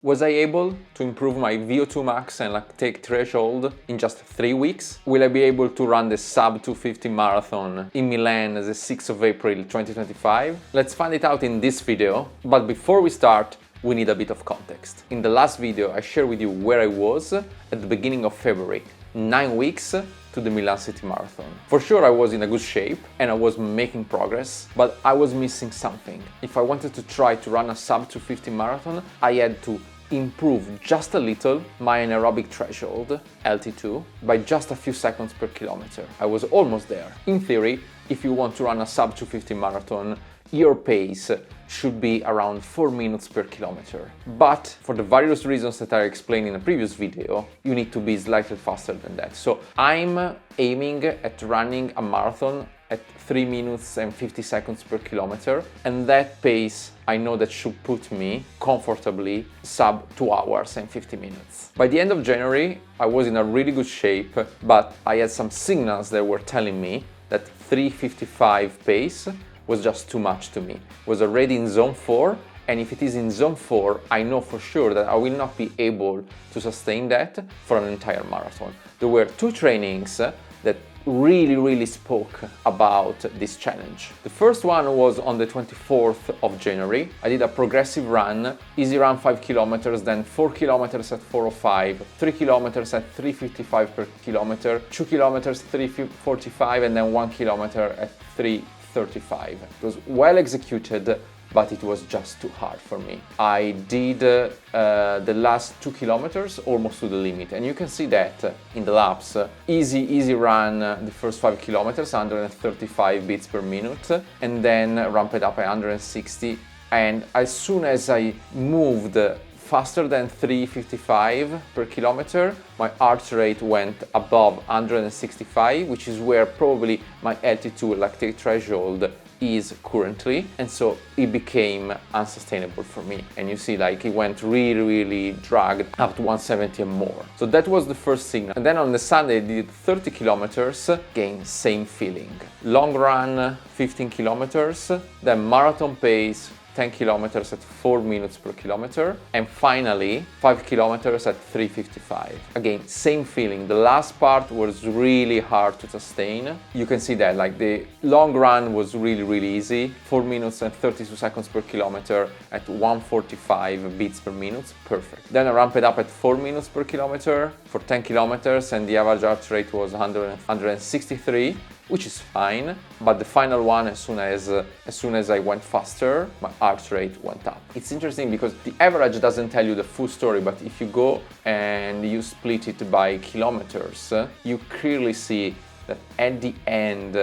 Was I able to improve my VO2Max and lactate threshold in just 3 weeks? Will I be able to run the sub 250 marathon in Milan the 6th of April 2025? Let's find it out in this video, but before we start, we need a bit of context. In the last video, I shared with you where I was at the beginning of February, 9 weeks to the Milan City Marathon. For sure, I was in a good shape and I was making progress, but I was missing something. If I wanted to try to run a sub 250 marathon, I had to improve just a little my anaerobic threshold, LT2, by just a few seconds per kilometer. I was almost there. In theory, if you want to run a sub 250 marathon, your pace should be around 4 minutes per kilometer. But for the various reasons that I explained in a previous video, you need to be slightly faster than that. So I'm aiming at running a marathon at 3 minutes and 50 seconds per kilometer, and that pace I know that should put me comfortably sub 2 hours and 50 minutes. By the end of January, I was in a really good shape, but I had some signals that were telling me that 3:55 pace was just too much to me. Was already in zone 4, and if it is in zone 4, I know for sure that I will not be able to sustain that for an entire marathon. There were two trainings that really spoke about this challenge. The first one was on the 24th of January. I did a progressive run, easy run 5 kilometers, then 4 kilometers at 4:05, 3 kilometers at 3:55 per kilometer, 2 kilometers 3:45, and then 1 kilometer at 3:35. It was well executed, but it was just too hard for me. I did the last 2 kilometers almost to the limit, and you can see that in the laps. Easy run the first 5 kilometers, 135 beats per minute, and then ramped up at 160. And as soon as I moved faster than 3:55 per kilometer, my heart rate went above 165, which is where probably my altitude lactate threshold is currently, and so it became unsustainable for me. And you see, like, it went really dragged up to 170 and more. So that was the first signal. And then on the Sunday I did 30 kilometers, again same feeling. Long run 15 kilometers, then marathon pace 10 kilometers at 4 minutes per kilometer, and finally 5 kilometers at 3:55. Again, same feeling. The last part was really hard to sustain. You can see that, like, the long run was really easy, 4 minutes and 32 seconds per kilometer at 145 beats per minute, perfect. Then I ramped it up at 4 minutes per kilometer for 10 kilometers, and the average heart rate was 163, which is fine, but the final one, as soon as I went faster, my heart rate went up. It's interesting because the average doesn't tell you the full story, but if you go and you split it by kilometers, you clearly see that at the end,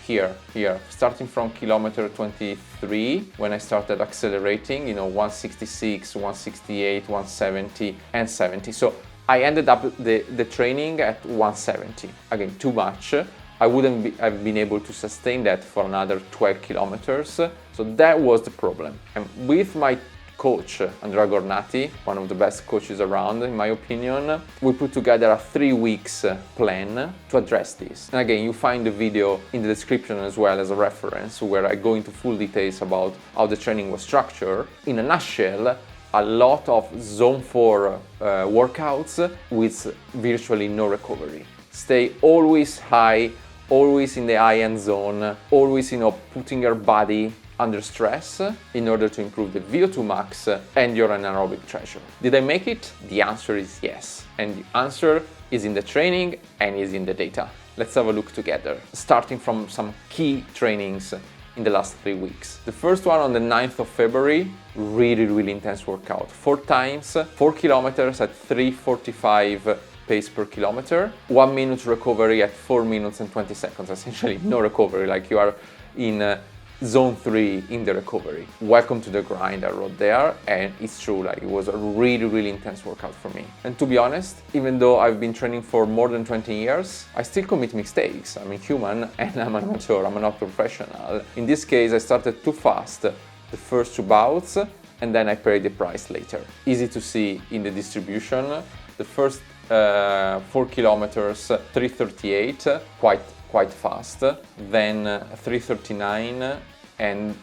here, starting from kilometer 23, when I started accelerating, 166, 168, 170, and 70. So I ended up the training at 170. Again, too much. I wouldn't have been able to sustain that for another 12 kilometers. So that was the problem. And with my coach, Andrea Gornati, one of the best coaches around, in my opinion, we put together a 3 weeks plan to address this. And again, you find the video in the description as well as a reference, where I go into full details about how the training was structured. In a nutshell, a lot of zone 4 workouts with virtually no recovery. Stay always high, always in the high-end zone, always, putting your body under stress in order to improve the VO2max and your anaerobic threshold. Did I make it? The answer is yes. And the answer is in the training and is in the data. Let's have a look together, starting from some key trainings in the last 3 weeks. The first one on the 9th of February, really intense workout. 4 times, 4 kilometers at 3:45 pace per kilometer, 1 minute recovery at 4 minutes and 20 seconds, essentially no recovery, like you are in zone 3 in the recovery. Welcome to the grind, I wrote there, and it's true, like, it was a really intense workout for me. And to be honest, even though I've been training for more than 20 years, I still commit mistakes. I'm a human and I'm an amateur, I'm not professional. In this case, I started too fast the first 2 bouts, and then I paid the price later. Easy to see in the distribution. The first 4 kilometers 3:38, quite fast, then 3:39 and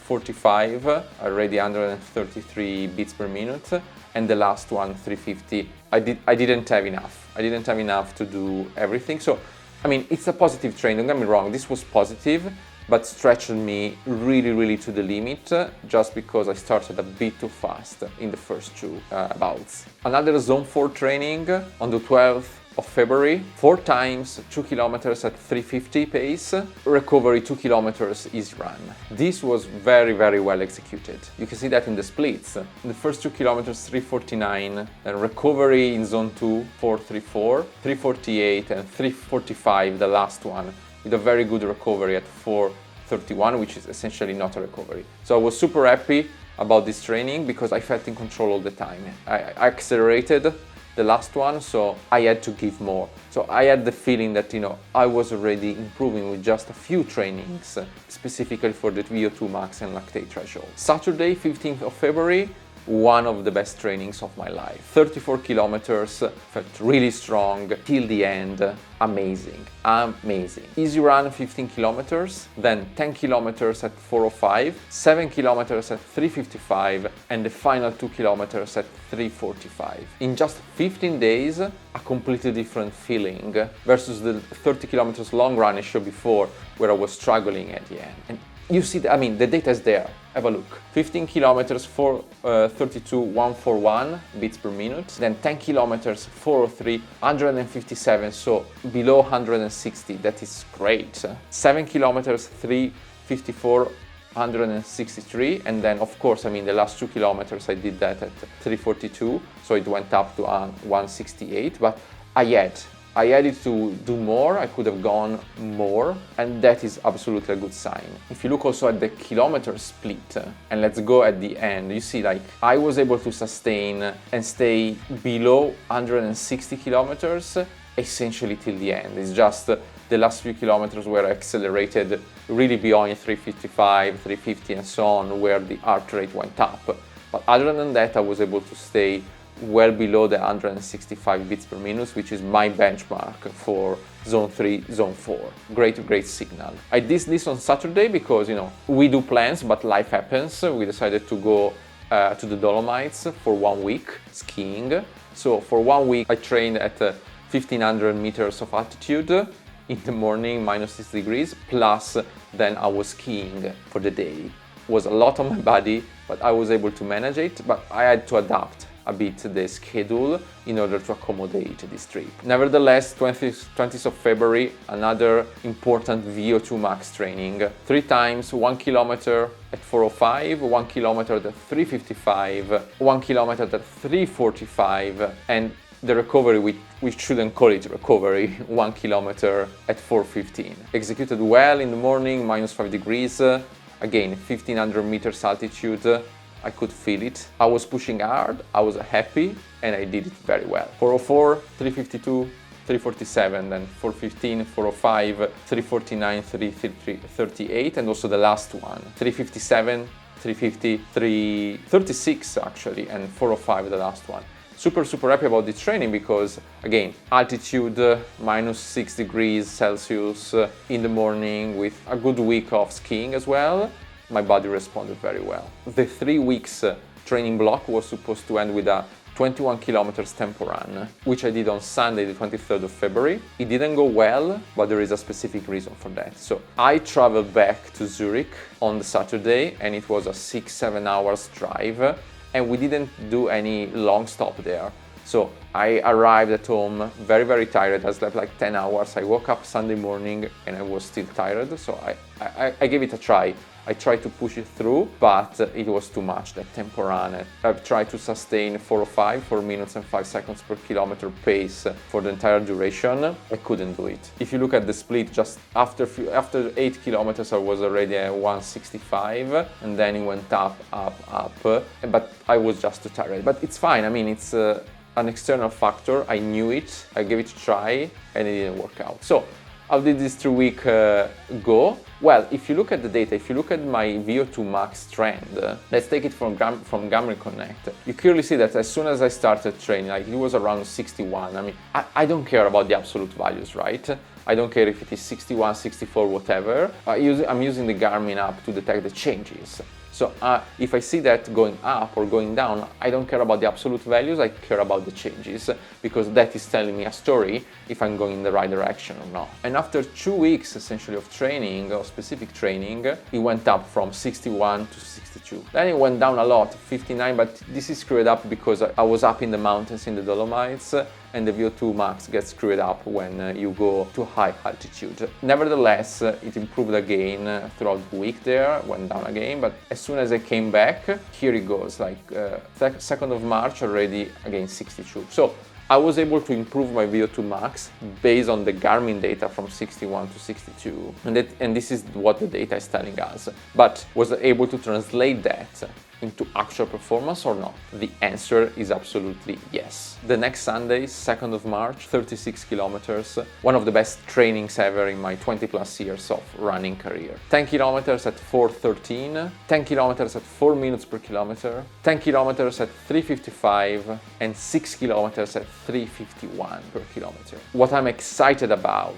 345, already 133 beats per minute, and the last one 350. I didn't have enough. I didn't have enough to do everything. So, I mean, it's a positive train, don't get me wrong, this was positive, but stretched me really to the limit just because I started a bit too fast in the first two bouts. Another zone 4 training on the 12th of February, 4 times 2 kilometers at 350 pace, recovery 2 kilometers easy run. This was very well executed. You can see that in the splits. In the first 2 kilometers 349, then recovery in zone 2 434, 348 and 345 the last one, with a very good recovery at 431, which is essentially not a recovery. So I was super happy about this training because I felt in control all the time. I accelerated the last one, so I had to give more. So I had the feeling that, I was already improving with just a few trainings, specifically for the VO2Max and lactate threshold. Saturday, 15th of February, one of the best trainings of my life. 34 kilometers, felt really strong till the end. Amazing. Easy run 15 kilometers, then 10 kilometers at 405, 7 kilometers at 355, and the final 2 kilometers at 345. In just 15 days, a completely different feeling versus the 30 kilometers long run I showed before, where I was struggling at the end. And you see, the data is there. Have a look. 15 kilometers, 432, 141 beats per minute. Then 10 kilometers, 403, 157, so below 160. That is great. 7 kilometers, 354, 163, and then of course, the last 2 kilometers I did that at 342, so it went up to 168. But I had it to do more, I could have gone more, and that is absolutely a good sign. If you look also at the kilometer split, and let's go at the end, you see I was able to sustain and stay below 160 kilometers essentially till the end. It's just the last few kilometers where I accelerated really beyond 355, 350 and so on, where the heart rate went up. But other than that, I was able to stay well below the 165 beats per minute, which is my benchmark for zone 3, zone 4. Great signal. I did this on Saturday because, we do plans, but life happens. We decided to go to the Dolomites for 1 week skiing. So for 1 week, I trained at 1500 meters of altitude in the morning, -6 degrees, plus then I was skiing for the day. It was a lot on my body, but I was able to manage it, but I had to adapt a bit the schedule in order to accommodate this trip. Nevertheless, 20th of February, another important VO2Max training. 3 times 1 kilometer at 405, 1 kilometer at 355, 1 kilometer at 345, and the recovery, we shouldn't call it recovery, 1 kilometer at 415. Executed well in the morning, -5 degrees, again 1500 meters altitude. I could feel it. I was pushing hard, I was happy, and I did it very well. 404, 352, 347, then 415, 405, 349, 338, and also the last one, 357, 350, 336 actually, and 405, the last one. Super happy about this training because, again, altitude, -6 degrees Celsius in the morning with a good week of skiing as well. My body responded very well. The 3 weeks training block was supposed to end with a 21 kilometers tempo run, which I did on Sunday, the 23rd of February. It didn't go well, but there is a specific reason for that. So I traveled back to Zurich on the Saturday, and it was a 6-7 hours drive, and we didn't do any long stop there. So I arrived at home very tired. I slept like 10 hours. I woke up Sunday morning and I was still tired, so I gave it a try. I tried to push it through, but it was too much, that tempo run. I've tried to sustain 405, 4 minutes and 5 seconds per kilometer pace for the entire duration. I couldn't do it. If you look at the split, just after 8 kilometers, I was already at 165, and then it went up, but I was just too tired. But it's fine, it's an external factor. I knew it, I gave it a try, and it didn't work out. So, how did this 3-week go? Well, if you look at the data, if you look at my VO2Max trend, let's take it from Gamri Connect, you clearly see that as soon as I started training, it was around 61. I don't care about the absolute values, right? I don't care if it is 61, 64, whatever. I'm using the Garmin app to detect the changes. So if I see that going up or going down, I don't care about the absolute values, I care about the changes, because that is telling me a story if I'm going in the right direction or not. And after 2 weeks essentially of training, or specific training, it went up from 61 to 62. Then it went down a lot, 59, but this is screwed up because I was up in the mountains in the Dolomites, and the VO2Max gets screwed up when you go to high altitude. Nevertheless, it improved again throughout the week there, went down again, but as soon as I came back, here it goes, like 2nd of March already again 62. So I was able to improve my VO2Max based on the Garmin data from 61 to 62, and this is what the data is telling us. But was I able to translate that into actual performance or not? The answer is absolutely yes. The next Sunday, 2nd of March, 36 kilometers, one of the best trainings ever in my 20 plus years of running career. 10 kilometers at 4:13, 10 kilometers at 4 minutes per kilometer, 10 kilometers at 3:55, and 6 kilometers at 3:51 per kilometer. What I'm excited about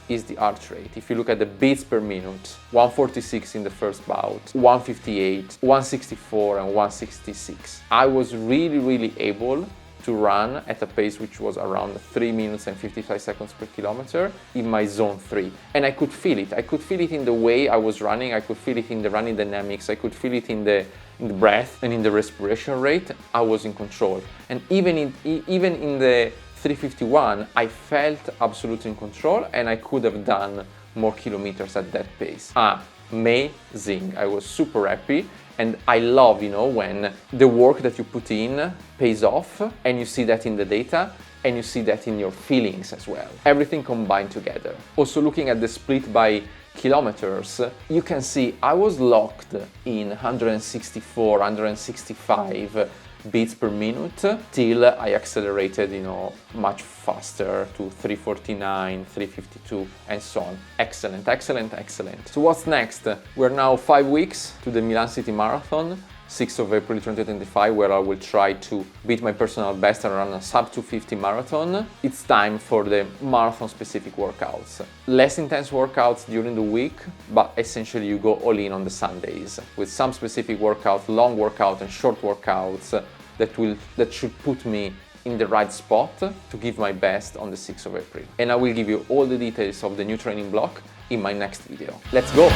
is the heart rate. If you look at the beats per minute, 146 in the first bout, 158, 164, and 166. I was really able to run at a pace which was around 3 minutes and 55 seconds per kilometer in my zone 3. And I could feel it. I could feel it in the way I was running, I could feel it in the running dynamics, I could feel it in the breath and in the respiration rate. I was in control. And even in the 3:51, I felt absolutely in control, and I could have done more kilometers at that pace. Amazing. I was super happy. And I love, when the work that you put in pays off, and you see that in the data, and you see that in your feelings as well. Everything combined together. Also, looking at the split by kilometers, you can see I was locked in 164, 165 beats per minute till I accelerated, much faster to 3:49, 3:52, and so on. Excellent. So what's next? We're now 5 weeks to the Milan City Marathon, 6th of April 2025, where I will try to beat my personal best and run a sub 250 marathon. It's time for the marathon specific workouts. Less intense workouts during the week, but essentially you go all in on the Sundays with some specific workouts, long workouts and short workouts that should put me in the right spot to give my best on the 6th of April. And I will give you all the details of the new training block in my next video. Let's go!